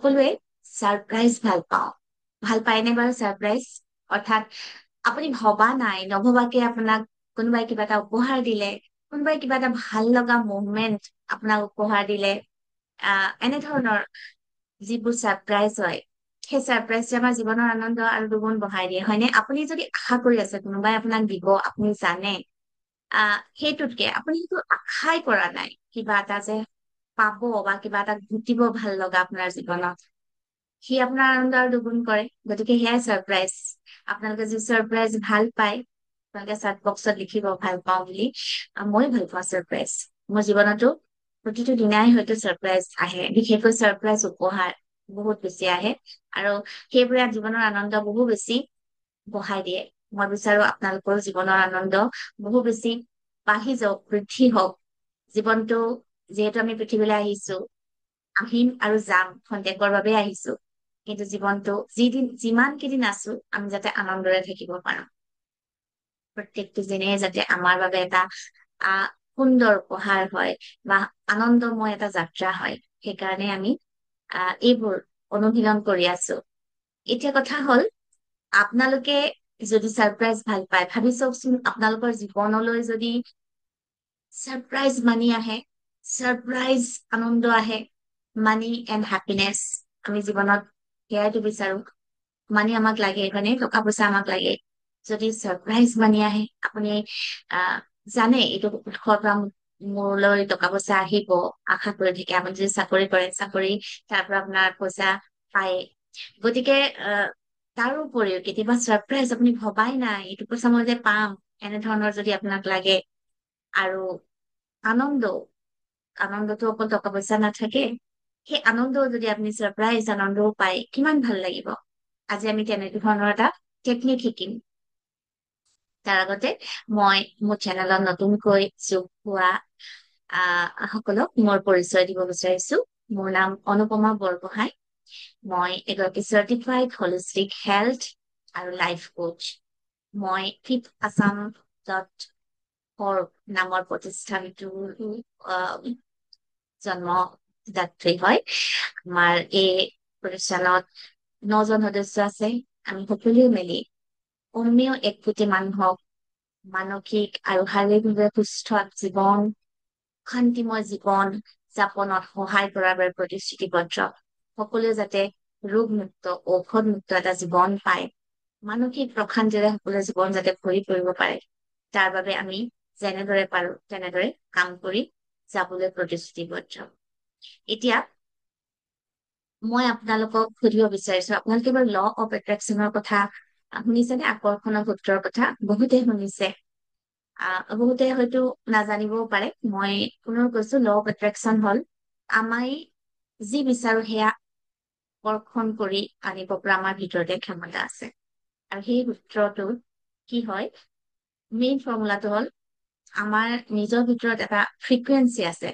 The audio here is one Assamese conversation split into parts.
সকলোৱে ছাৰপ্ৰাইজ ভাল পায়নে বাৰু ছাৰপ্ৰাইজ? অৰ্থাৎ আপুনি ভবা নাই, নভবাকে আপোনাক কোনোবাই কিবা এটা উপহাৰ দিলে, কোনোবাই কিবা এটা ভাল লগা মুভমেন্ট আপোনাক উপহাৰ দিলে, এনেধৰণৰ যিবোৰ ছাৰপ্ৰাইজ হয়, সেই ছাৰপ্ৰাইজে আমাৰ জীৱনৰ আনন্দ আৰু দুগুণ বঢ়াই দিয়ে, হয়নে? আপুনি যদি আশা কৰি আছে কোনোবাই আপোনাক দিব, আপুনি জানে, সেইটোতকে আপুনি সেইটো আশাই কৰা নাই, কিবা এটা যে পাব বা কিবা এটা ঘটিব ভাল লগা আপোনাৰ জীৱনত, সি আপোনাৰ আনন্দ আৰু দুগুণ কৰে। গতিকে সেয়াই ছাৰপ্ৰাইজ। আপোনালোকে যি ছাৰপ্ৰাইজ ভাল পায়, আপোনালোকে চাট বক্সত লিখিব ভাল পাওঁ বুলি। মই ভাল পাওঁ ছাৰপ্ৰাইজ। মোৰ জীৱনতো প্ৰতিটো দিনাই হয়তো ছাৰপ্ৰাইজ আহে, বিশেষকৈ ছাৰপ্ৰাইজ উপহাৰ বহুত বেছি আহে, আৰু সেইবোৰে জীৱনৰ আনন্দ বহু বেছি বঢ়াই দিয়ে। মই বিচাৰো আপোনালোকৰ জীৱনৰ আনন্দ বহু বেছি বাঢ়ি যাওক, বৃদ্ধি হওক। জীৱনটো, যিহেতু আমি পৃথিৱীলৈ আহিছো, আহিম আৰু যাম, খন্তেকৰ বাবে আহিছো, কিন্তু জীৱনটো যিমান কেইদিন আছো, আমি যাতে আনন্দৰে থাকিব পাৰো। প্ৰত্যেকটো দিনে যাতে আমাৰ বাবে এটা সুন্দৰ উপহাৰ হয় বা আনন্দময় এটা যাত্ৰা হয়, সেইকাৰণে আমি এইবোৰ অনুশীলন কৰি আছো। এতিয়া কথা হ'ল, আপোনালোকে যদি ছাৰপ্ৰাইজ ভাল পায়, ভাবি চাওকচোন, আপোনালোকৰ জীৱনলৈ যদি ছাৰপ্ৰাইজ মানি আহে, ছাৰপ্ৰাইজ আনন্দ আহে, মানি এণ্ড হেপিনেছ, আমি জীৱনত সেয়াইতো বিচাৰো। মানি আমাক লাগে, হয়নে? টকা পইচা আমাক লাগে। যদি ছাৰপ্ৰাইজ মানি আহে, আপুনি জানে এইটো উৎসৰ পৰা মোৰলৈ টকা পইচা আহিব, আশা কৰি থাকে। আপুনি যদি চাকৰি কৰে, চাকৰি, তাৰ পৰা আপোনাৰ পইচা পায়। গতিকে তাৰ উপৰিও কেতিয়াবা ছাৰপ্ৰাইজ আপুনি ভবাই নাই, এইটো পইচা মই যে পাম, এনেধৰণৰ যদি আপোনাক লাগে, আৰু আনন্দ, আনন্দটো অকল টকা পইচা নাথাকে, সেই আনন্দও যদি আপুনি ছাৰপ্ৰাইজ আনন্দও পায়, কিমান ভাল লাগিব। আজি আমি তেনেধৰণৰ এটা টেকনিক শিকিম। তাৰ আগতে মই মোৰ চেনেলত নতুনকৈ যোগ হোৱা সকলক মোৰ পৰিচয় দিব বিচাৰিছো। মোৰ নাম অনুপমা বৰগোহাঁই। মই এগৰাকী চাৰ্টিফাইড হলিষ্টিক হেল্থ আৰু লাইফ কোচ। মই ফিট আছাম নামৰ প্ৰতিষ্ঠানটোৰ জন্মদাত্ৰী হয়। আমাৰ এই প্ৰতিষ্ঠানত 9জন সদস্য আছে। আমি সকলোৱে মিলি কমেও 1 কোটি মানুহক মানসিক আৰু শাৰীৰিকভাৱে সুস্থ জীৱন, শান্তিময় জীৱন যাপনত সহায় কৰাৰ বাবে প্ৰতিশ্ৰুতিবদ্ধ। সকলোৱে যাতে ৰোগমুক্ত, ঔষধমুক্ত এটা জীৱন পায়, মানসিক প্ৰশান্তিৰে সকলোৱে জীৱন যাতে ভৰি পৰিব পাৰে, তাৰ বাবে আমি যেনেদৰে পাৰো তেনেদৰে কাম কৰি যাবলৈ প্ৰতিশ্ৰুতিবদ্ধ। এতিয়া মই আপোনালোকক সুধিব বিচাৰিছো, আপোনালোকে বাৰু ল অফ এট্ৰেকশ্যনৰ কথা শুনিছেনে? আকৰ্ষণৰ সূত্ৰৰ কথা বহুতে শুনিছে, বহুতে হয়তো নাজানিবও পাৰে। মই পুনৰ কৈছো, ল অফ এট্ৰেকশ্যন হল আমি যি বিচাৰো সেয়া আকৰ্ষণ কৰি আনিব পৰা আমাৰ ভিতৰতে ক্ষমতা আছে। আৰু সেই সূত্ৰটো কি হয়, মেইন ফৰ্মুলাটো হ'ল, আমাৰ নিজৰ ভিতৰত এটা ফ্ৰিকুৱেঞ্চি আছে।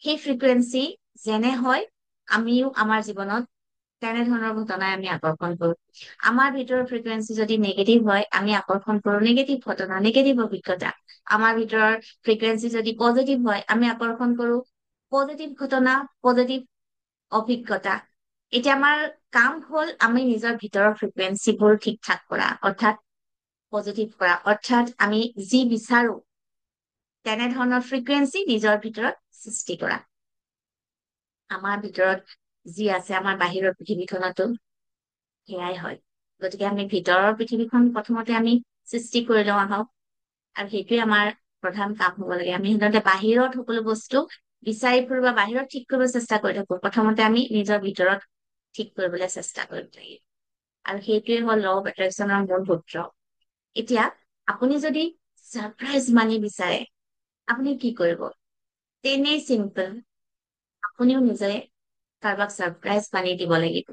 সেই ফ্ৰিকুৱেঞ্চি যেনে হয়, আমিও আমাৰ জীৱনত তেনেধৰণৰ ঘটনাই আমি আকৰ্ষণ কৰো। আমাৰ ভিতৰৰ ফ্ৰিকুৱেঞ্চি যদি নিগেটিভ হয়, আমি আকৰ্ষণ কৰো নিগেটিভ ঘটনা, নিগেটিভ অভিজ্ঞতা। আমাৰ ভিতৰৰ ফ্ৰিকুৱেঞ্চি যদি পজিটিভ হয়, আমি আকৰ্ষণ কৰো পজিটিভ ঘটনা, পজিটিভ অভিজ্ঞতা। এতিয়া আমাৰ কাম হ'ল, আমি নিজৰ ভিতৰৰ ফ্ৰিকুৱেঞ্চিবোৰ ঠিক ঠাক কৰা, অৰ্থাৎ পজিটিভ কৰা, অৰ্থাৎ আমি যি বিচাৰো তেনেধৰণৰ ফ্ৰিকুৱেঞ্চি নিজৰ ভিতৰত সৃষ্টি কৰা। আমাৰ ভিতৰত যি আছে, আমাৰ বাহিৰৰ পৃথিৱীখনতো সেয়াই হয়। গতিকে আমি ভিতৰৰ পৃথিৱীখন প্ৰথমতে আমি সৃষ্টি কৰি লওঁ আহক, আৰু সেইটোৱে আমাৰ প্ৰধান কাম হব লাগে। আমি সাধাৰণতে বাহিৰত সকলো বস্তু বিচাৰি ফুৰিব, বাহিৰত ঠিক কৰিব চেষ্টা কৰি থাকো, প্ৰথমতে আমি নিজৰ ভিতৰত ঠিক কৰিবলৈ চেষ্টা কৰিব লাগিব। আৰু সেইটোৱে হ'ল ল অফ এট্ৰেকশ্যনৰ মূল সূত্ৰ। এতিয়া আপুনি যদি ছাৰপ্ৰাইজ মানি বিচাৰে, আপুনি কি কৰিব? তেনেই চিম্পল, আপুনিও নিজে কাৰোবাক ছাৰপ্ৰাইজ মানি দিব লাগিব।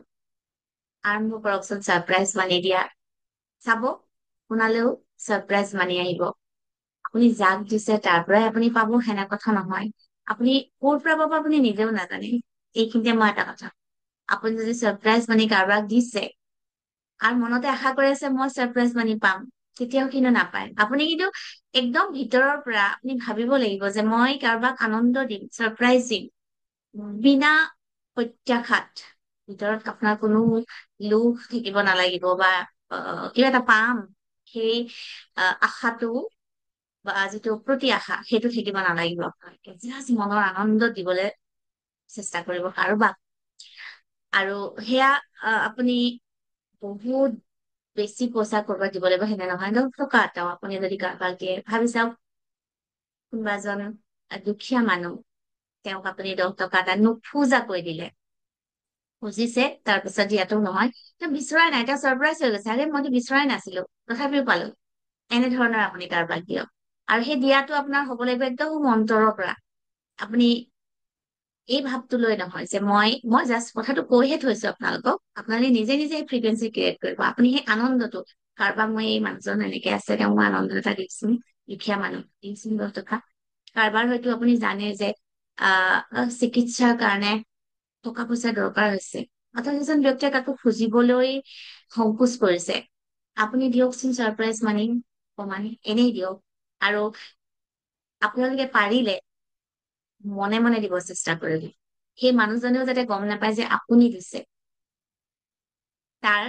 আৰম্ভ কৰকচোন ছাৰপ্ৰাইজ মানি দিয়া। চাব, আপোনালেও ছাৰপ্ৰাইজ মানি আহিব। আপুনি যাক দিছে তাৰ পৰাই আপুনি পাব, সেনে কথা নহয়। আপুনি ক'ৰ পৰা পাব আপুনি নিজেও নাজানে। এইখিনিতে মই এটা কথা, আপুনি যদি ছাৰপ্ৰাইজ মানি কাৰোবাক দিছে আৰু মনতে আশা কৰি আছে মই ছাৰপ্ৰাইজ মানি পাম, তেতিয়াও কিন্তু নাপায়। আপুনি কিন্তু একদম ভিতৰৰ পৰা আপুনি ভাবিব লাগিব যে মই কাৰোবাক আনন্দ দিম, ছাৰপ্ৰাইজ দিম, বিনা প্ৰত্যাশাত ভিতৰত আপোনাৰ কোনো লোভ থাকিব নালাগিব বা কিবা এটা পাম, সেই আশাটো বা যিটো প্ৰতি আশা সেইটো থাকিব নালাগিব আপোনালোকে। জাষ্ট মনৰ আনন্দ দিবলৈ চেষ্টা কৰিব কাৰোবাক। আৰু সেয়া আপুনি বহুত বেছি পইচা কৰবাত দিব লাগিব সেনে নহয়। 10 টকা এটাও আপুনি যদি কাৰোবাক দিয়ে, ভাবি চাওক, কোনোবা এজন দুখীয়া মানুহ, তেওঁক আপুনি 10 টকা এটা নোখোজাকৈ দিলে, খুজিছে তাৰপিছত দিয়াটো নহয়, তেওঁ বিচৰাই নাই, তেওঁ চাৰপ্ৰাইজ হৈ গৈছে, আৰে মইতো বিচৰাই নাছিলো তথাপিও পালো। এনেধৰণৰ আপুনি কাৰোবাক দিয়ক। আৰু সেই দিয়াটো আপোনাৰ হ'ব লাগিব একদম অন্তৰৰ পৰা। আপুনি এই ভাৱটো লৈ নহয় যে মই জাষ্ট কথাটো কৈহে থৈছো আপোনালোকক, আপোনালোকে নিজে নিজে ফ্ৰিকুৱেঞ্চি ক্ৰিয়েট কৰিব। আপুনি সেই আনন্দটো, কাৰোবাক মই এই মানুহজন এনেকে আছে তেওঁ মই আনন্দ এটা দিছো, দুখীয়া মানুহ দিছো 10 টকা। কাৰোবাৰ হয়তো আপুনি জানে যে চিকিৎসাৰ কাৰণে টকা পইচা দৰকাৰ হৈছে, অথচ এজন ব্যক্তিয়ে কাকো খুজিবলৈ সংকোচ কৰিছে, আপুনি দিয়কচোন ছাৰপ্ৰাইজ মানি অকমান এনেই দিয়ক। আৰু আপোনালোকে পাৰিলে মনে মনে দিব চেষ্টা কৰিব। সেই মানুহজনেও যাতে গম নাপায় যে আপুনি দিছে। তাৰ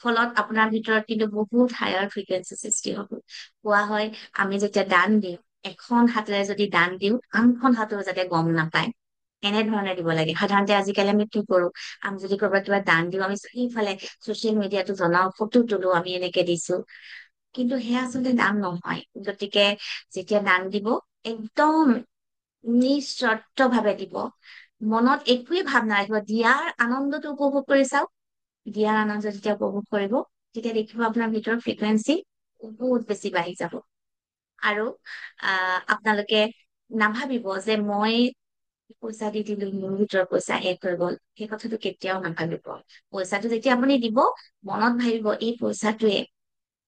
ফলত আপোনাৰ ভিতৰত কিন্তু বহুত হায়াৰ ফ্ৰিকুৱেঞ্চি সৃষ্টি হ'ব। কোৱা হয় আমি যেতিয়া দান দিওঁ, এখন হাতেৰে যদি দান দিওঁ আনখন হাতেও যাতে গম নাপায়, এনেধৰণে দিব লাগে। সাধাৰণতে আজিকালি আমি কি কৰো, আমি যদি কৰবাত কিবা দান দিওঁ আমি সেইফালে ছচিয়েল মিডিয়াটো জনাও, ফটো তোলো আমি এনেকে দিছো, কিন্তু সেয়া আচলতে দান নহয়। গতিকে যেতিয়া দান দিব একদম নিঃস্বাৰ্থ ভাৱে দিব, মনত একোৱেই ভাৱ নাৰাখিব, দিয়াৰ আনন্দটো উপভোগ কৰি চাওক। দিয়াৰ আনন্দ যেতিয়া উপভোগ কৰিব, তেতিয়া দেখিব আপোনাৰ ভিতৰৰ ফ্ৰিকুৱেঞ্চি বহুত বেছি বাঢ়ি যাব। আৰু আপোনালোকে নাভাবিব যে মই পইচা দি দিলো মোৰ ভিতৰৰ পইচা শেষ হৈ গল, সেই কথাটো কেতিয়াও নাভাবিব। পইচাটো যেতিয়া আপুনি দিব, মনত ভাবিব এই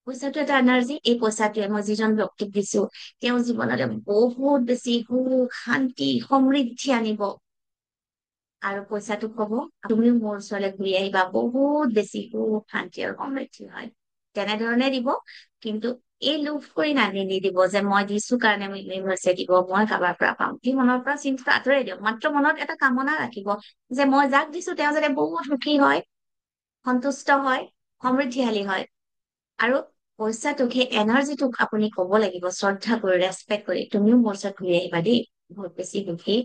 পইচাটো এটা এনাৰ্জি, এই পইচাটোৱে মই যিজন ব্যক্তিক দিছো তেওঁৰ জীৱনলৈ বহুত বেছি সুখ শান্তি সমৃদ্ধি আনিব। আৰু পইচাটো কব তুমিও মোৰ ওচৰলৈ ঘূৰি আহিবা, বহুত বেছি সুখ শান্তি আৰু সমৃদ্ধি হয়। তেনেধৰণে দিব। কিন্তু এই লোভ কৰি নিদিব যে মই দিছো কাৰণে হৈছে দিব, মই কাৰোবাৰ পৰা পাম, সেই মনৰ পৰা চিন্তা আঁতৰাই দিয়ক। মাত্ৰ মনত এটা কামনা ৰাখিব যে মই যাক দিছো তেওঁ যাতে বহুত সুখী হয়, সন্তুষ্ট হয়, সমৃদ্ধিশালী হয়। আৰু পইচাটোক, সেই এনাৰ্জিটোক আপুনি কব লাগিব শ্ৰদ্ধা কৰি, ৰেচপেক্ট কৰি, তুমিও মোৰ ওচৰত ঘূৰি আহিবা দেই, বহুত বেছি সুখী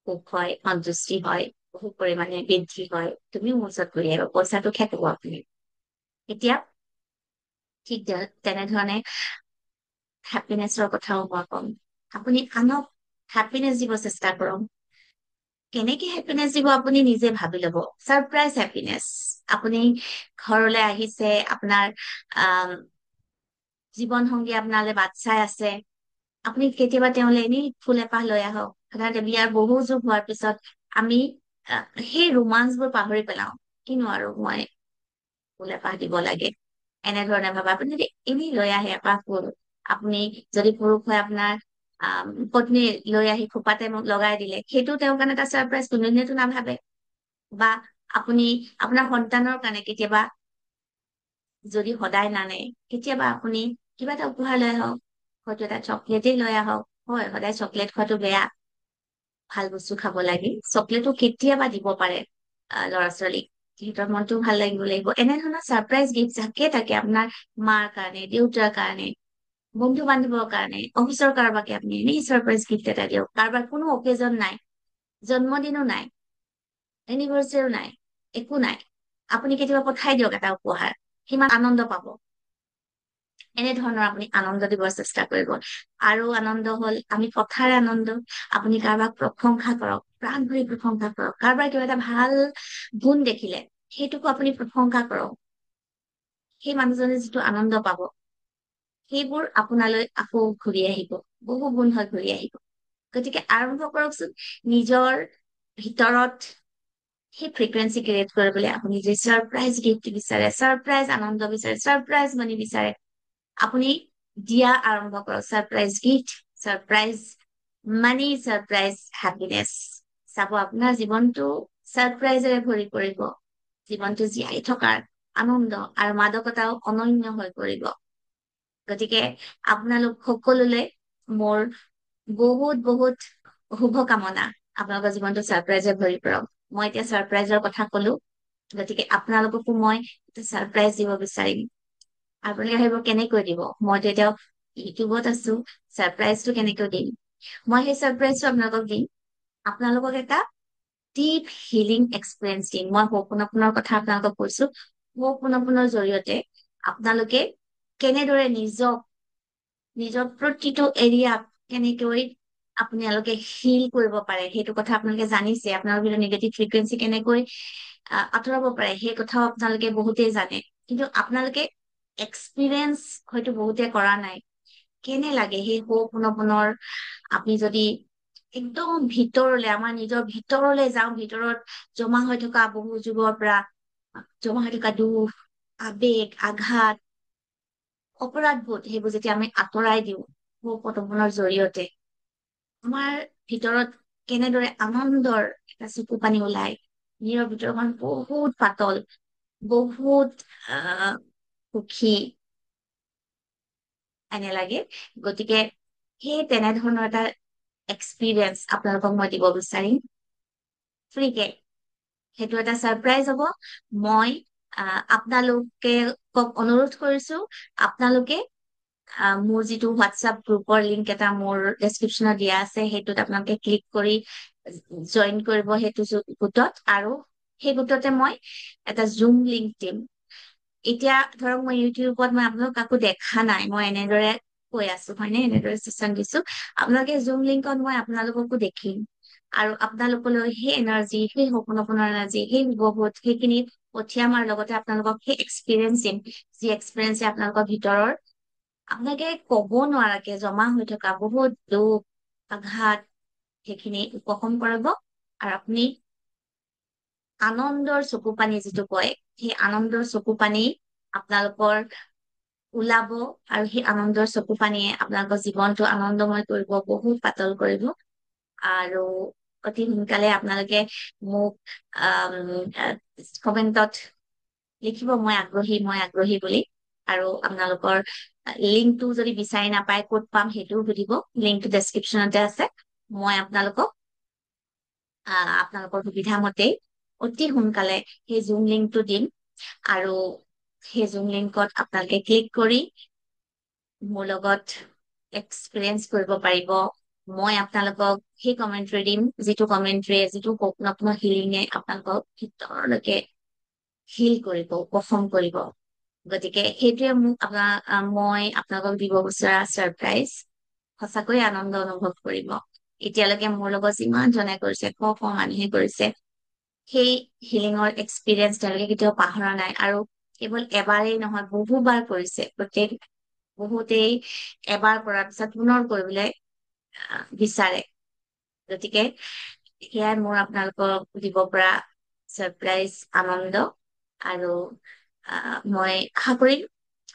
সুখ হয়, সন্তুষ্টি হয়, বহু পৰিমাণে বৃদ্ধি হয়, তুমিও মোৰ ওচৰত ঘূৰি আহিবা, পইচাটো খেদিব আপুনি। এতিয়া ঠিক তেনেধৰণে হেপিনেছৰ কথাও মই কম। আপুনি আনক হেপিনেছ দিব চেষ্টা কৰক। কেনেকে হেপিনেছ দিব আপুনি নিজে ভাবি লব। Surprise happiness. আপুনি ঘৰলৈ আহিছে, আপোনাৰ আহ জীৱন সংগী আপোনালৈ বাট চাই আছে, আপুনি কেতিয়াবা তেওঁলৈ এনেই ফুল এপাহ লৈ আহক। সাধাৰণতে বিয়াৰ বহু যুগ হোৱাৰ পিছত আমি সেই ৰোমাঞ্চ বোৰ পাহৰি পেলাও, কিনো আৰু মই ফুল এপাহ দিব লাগে এনেধৰণে ভাবা। আপুনি যদি এনেই লৈ আহে এপাহ ফুল, আপুনি যদি পুৰুষ হয় আপোনাৰ পত্নী লৈ আহি খোপাতে মোক লগাই দিলে, সেইটো তেওঁৰ কাৰণে এটা ছাৰপ্ৰাইজ, কোনোদিনেতো নাভাবে। বা আপুনি আপোনাৰ সন্তানৰ কাৰণে কেতিয়াবা, যদি সদায় নানে, কেতিয়াবা আপুনি কিবা এটা উপহাৰ লৈ আহক, হয়তো এটা চকলেটেই লৈ আহক। হয়, সদায় চকলেট খোৱাটো বেয়া, ভাল বস্তু খাব লাগে। চকলেটো কেতিয়াবা দিব পাৰে ল'ৰা ছোৱালীক, সিহঁতৰ মনটো ভাল লাগিব লাগিব। এনেধৰণৰ ছাৰপ্ৰাইজ গিফ্ট যাকে তাকে, আপোনাৰ মাৰ কাৰণে, দেউতাৰ কাৰণে, বন্ধু বান্ধৱৰ কাৰণে, অফিচৰ কাৰোবাকে আপুনি এনেই ছাৰপ্ৰাইজ গিফ্ট এটা দিয়ক। কাৰোবাৰ কোনো অকেজন নাই, জন্মদিনো নাই, এনিভাৰ্চাৰীও নাই, একো নাই, আপুনি কেতিয়াবা পঠাই দিয়ক এটা উপহাৰ, সিমান আনন্দ পাব। এনেধৰণৰ আপুনি আনন্দ দিব চেষ্টা কৰিব। আৰু আনন্দ হল আমি কথাৰে আনন্দ, আপুনি কাৰোবাক প্ৰশংসা কৰক, প্ৰাণ ভৰি প্ৰশংসা কৰক। কাৰোবাৰ কিবা এটা ভাল গুণ দেখিলে সেইটোকো আপুনি প্ৰশংসা কৰক। সেই মানুহজনে যিটো আনন্দ পাব, সেইবোৰ আপোনালৈ আকৌ ঘূৰি আহিব, বহু গুণ হৈ ঘূৰি আহিব। গতিকে আৰম্ভ কৰকচোন নিজৰ ভিতৰত সেই ফ্ৰিকুৱেঞ্চি ক্ৰিয়েট কৰিবলৈ। আপুনি যে ছাৰপ্ৰাইজ গিফ্ট বিচাৰে, ছাৰপ্ৰাইজ আনন্দ বিচাৰে, ছাৰপ্ৰাইজ মানি বিচাৰে, আপুনি দিয়া আৰম্ভ কৰক। ছাৰপ্ৰাইজ গিফ্ট, ছাৰপ্ৰাইজ মানি, ছাৰপ্ৰাইজ হেপিনেছ। চাব আপোনাৰ জীৱনটো ছাৰপ্ৰাইজেৰে ভৰি পৰিব। জীৱনটো জীয়াই থকাৰ আনন্দ আৰু মাদকতাও অনন্য হৈ পৰিব। গতিকে আপোনালোক সকলোলৈ মোৰ বহুত বহুত শুভ কামনা। আপোনালোকৰ জীৱনটো ছাৰপ্ৰাইজে ভৰি পৰক। মই এতিয়া ছাৰপ্ৰাইজৰ কথা কলো, গতিকে আপোনালোককো মই এটা ছাৰপ্ৰাইজ দিব বিচাৰিম। আপোনালোকে ভাবিব কেনেকৈ দিব, মইতো এতিয়া ইউটিউবত আছো, ছাৰপ্ৰাইজটো কেনেকৈ দিম। মই সেই ছাৰপ্ৰাইজটো আপোনালোকক দিম। আপোনালোকক এটা ডিপ হিলিং এক্সপিৰিয়েঞ্চ দিম। মই হোপোনপোনৰ কথা আপোনালোকক কৈছো। হোপোনপোনৰ জৰিয়তে আপোনালোকে কেনেদৰে নিজৰ প্ৰতিটো এৰিয়াক কেনেকৈ আপোনালোকে হিল কৰিব পাৰে, সেইটো কথা আপোনালোকে জানিছে। আপোনালোকে নিগেটিভ ফ্ৰিকুৱেঞ্চি কেনেকৈ আঁতৰাব পাৰে সেই কথাও আপোনালোকে বহুতেই জানে, কিন্তু আপোনালোকে এক্সপিৰিয়েঞ্চ হয়তো বহুতে কৰা নাই। কেনে লাগে সেই হোপোনপোনৰ আমি যদি একদম ভিতৰলে, আমাৰ নিজৰ ভিতৰলে যাওঁ, ভিতৰত জমা হৈ থকা বহু যুগৰ পৰা জমা হৈ থকা দুখ, আবেগ, আঘাত, অপৰাধবোধ, সেইবোৰ যেতিয়া আমি আঁতৰাই দিওঁ হোপোনপোনৰ জৰিয়তে, আমাৰ ভিতৰত কেনেদৰে আনন্দৰ এটা চকু পানী ওলাই। নিজৰ ভিতৰখন বহুত পাতল, বহুত সুখী এনে লাগে। গতিকে সেই তেনেধৰণৰ এটা এক্সপিৰিয়েঞ্চ আপোনালোকক মই দিব বিচাৰিম ফ্ৰীকে। সেইটো এটা ছাৰপ্ৰাইজ হ'ব। মই আপোনালোকক অনুৰোধ কৰিছো, আপোনালোকে মোৰ যিটো হোৱাটছআপ গ্ৰুপৰ লিংক এটা মোৰ ডেছক্ৰিপশ্যনত দিয়া আছে, সেইটোত আপোনালোকে ক্লিক কৰি জইন কৰিব সেইটো গোটত। আৰু সেই গোটতে মই এটা জুম লিংক দিম। এতিয়া ধৰক মই ইউটিউবত মই আপোনালোক কাকো দেখা নাই, মই এনেদৰে কৈ আছো হয়নে, এনেদৰে চেচন দিছো। আপোনালোকে জুম লিংকত মই আপোনালোককো দেখিম, আৰু আপোনালোকলৈ সেই এনাৰ্জি, সেই হোপোনপোনৰ এনাৰ্জি, সেই উপবোধ সেইখিনি পঠিয়াম। আৰু লগতে আপোনালোকক সেই এক্সপিৰিয়েঞ্চ দিম, যি এক্সপিৰিয়েঞ্চে আপোনালোকৰ ভিতৰৰ আপোনালোকে কব নোৱাৰাকে জমা হৈ থকা বহুত দুখ, আঘাত সেইখিনি উপশম কৰাব। আৰু আপুনি আনন্দৰ চকু পানী যিটো কয়, সেই আনন্দৰ চকু পানী আপোনালোকৰ ওলাব। আৰু সেই আনন্দৰ চকু পানীয়ে আপোনালোকৰ জীৱনটো আনন্দময় কৰিব, বহুত পাতল কৰিব। আৰু অতি সোনকালে আপোনালোকে মোক কমেন্টত লিখিব মই আগ্ৰহী, মই আগ্ৰহী বুলি। আৰু আপোনালোকৰ লিংকটো যদি বিচাৰি নাপায় ক'ত পাম সেইটোও সুধিব, লিংকটো ডেছক্ৰিপশ্যনতে আছে। মই আপোনালোকৰ সুবিধা মতেই অতি সোনকালে সেই জুম লিংকটো দিম। আৰু সেই জুম লিংকত আপোনালোকে ক্লিক কৰি মোৰ লগত এক্সপিৰিয়েঞ্চ কৰিব পাৰিব। মই আপোনালোকক সেই কমেন্ট্ৰি দিম, যিটো কমেন্ট্ৰিয়ে, যিটো হোপোনপোন হিলিঙে আপোনালোকক ভিতৰলৈকে হিল কৰিব, উপশম কৰিব। গতিকে সেইটোৱে মই আপোনালোকক দিব বিচৰা ছাৰপ্ৰাইজ। সঁচাকৈয়ে আনন্দ অনুভৱ কৰিব। এতিয়ালৈকে মোৰ লগত যিমান জনে কৰিছে, শ মানুহে কৰিছে, সেই হিলিঙৰ এক্সপিৰিয়েঞ্চ তেওঁলোকে কেতিয়াও পাহৰা নাই। আৰু কেৱল এবাৰেই নহয়, বহুবাৰ কৰিছে। বহুতেই এবাৰ কৰাৰ পিছত পুনৰ কৰিবলৈ বিচাৰে। গতিকে সেয়াই মোৰ আপোনালোকক দিব পৰা ছাৰপ্ৰাইজ আনন্দ। আৰু মই আশা কৰিম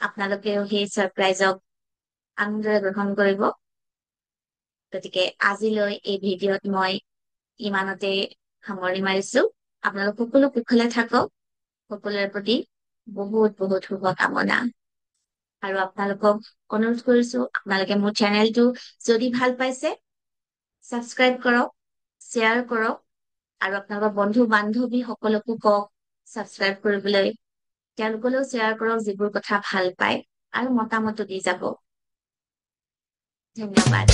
আপোনালোকেও সেই ছাৰপ্ৰাইজক আনন্দৰে গ্ৰহণ কৰিব। গতিকে আজিলৈ এই ভিডিঅ'ত মই ইমানতে সামৰণি মাৰিছো। আপোনালোক সকলো কুশলে থাকক, সকলোৰে প্ৰতি বহুত বহুত শুভকামনা। আৰু আপোনালোকক অনুৰোধ কৰিছো, আপোনালোকে মোৰ চেনেলটো যদি ভাল পাইছে ছাবস্ক্ৰাইব কৰক, শ্বেয়াৰ কৰক, আৰু আপোনালোকৰ বন্ধু বান্ধৱী সকলকো কওক ছাবস্ক্ৰাইব কৰিবলৈ। তেওঁলোকলৈও শ্বেয়াৰ কৰক যিবোৰ কথা ভাল পায়, আৰু মতামতো দি যাব। ধন্যবাদ।